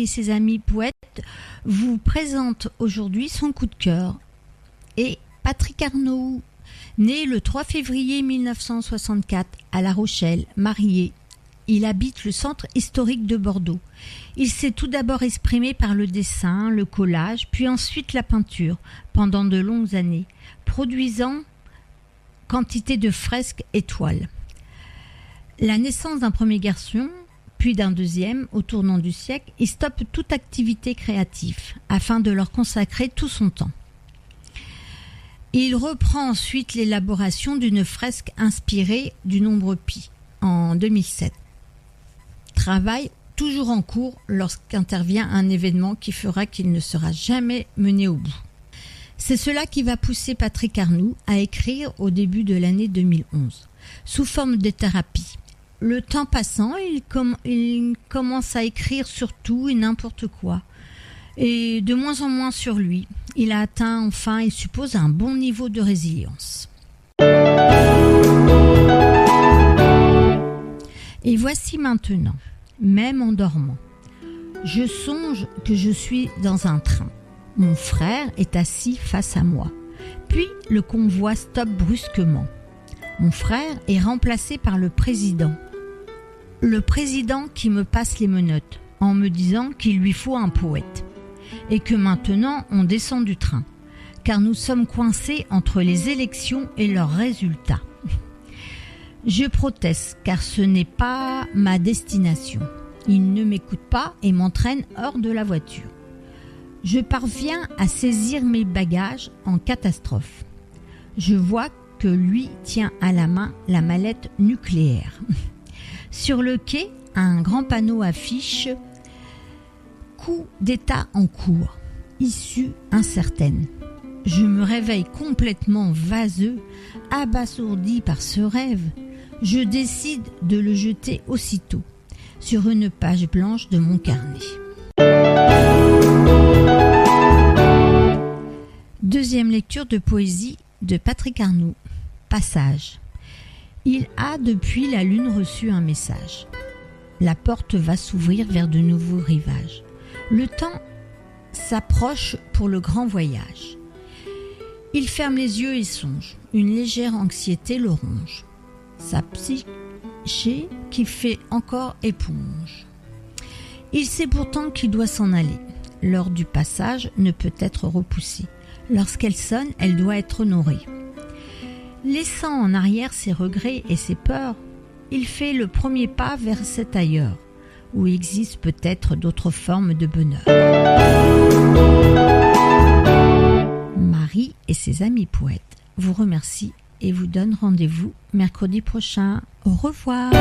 ses amis poètes vous présente aujourd'hui son coup de cœur. Et Patrick Arnaud, né le 3 février 1964 à La Rochelle, marié. Il habite le centre historique de Bordeaux. Il s'est tout d'abord exprimé par le dessin, le collage, puis ensuite la peinture, pendant de longues années, produisant quantité de fresques et toiles. La naissance d'un premier garçon, puis d'un deuxième, au tournant du siècle, il stoppe toute activité créative, afin de leur consacrer tout son temps. Il reprend ensuite l'élaboration d'une fresque inspirée du nombre pi, en 2007. Travail toujours en cours lorsqu'intervient un événement qui fera qu'il ne sera jamais mené au bout. C'est cela qui va pousser Patrick Arnoux à écrire au début de l'année 2011, sous forme de thérapie. Le temps passant, il commence à écrire sur tout et n'importe quoi, et de moins en moins sur lui. Il a atteint enfin, il suppose, un bon niveau de résilience. Et voici maintenant, même en dormant, je songe que je suis dans un train. Mon frère est assis face à moi. Puis le convoi stoppe brusquement. Mon frère est remplacé par le président. Le président qui me passe les menottes en me disant qu'il lui faut un poète et que maintenant on descend du train car nous sommes coincés entre les élections et leurs résultats. Je proteste car ce n'est pas ma destination. Il ne m'écoute pas et m'entraîne hors de la voiture. Je parviens à saisir mes bagages en catastrophe. Je vois que lui tient à la main la mallette nucléaire. Sur le quai, un grand panneau affiche « Coup d'État en cours, issue incertaine ». Je me réveille complètement vaseux, abasourdi par ce rêve. Je décide de le jeter aussitôt sur une page blanche de mon carnet. Deuxième lecture de poésie de Patrick Arnoux. Passage. Il a depuis la lune reçu un message. La porte va s'ouvrir vers de nouveaux rivages. Le temps s'approche pour le grand voyage. Il ferme les yeux et songe. Une légère anxiété le ronge. Sa psyché qui fait encore éponge. Il sait pourtant qu'il doit s'en aller. L'heure du passage ne peut être repoussée. Lorsqu'elle sonne, elle doit être honorée. Laissant en arrière ses regrets et ses peurs, il fait le premier pas vers cet ailleurs, où existe peut-être d'autres formes de bonheur. Marie et ses amis poètes vous remercient et vous donnent rendez-vous mercredi prochain. Au revoir.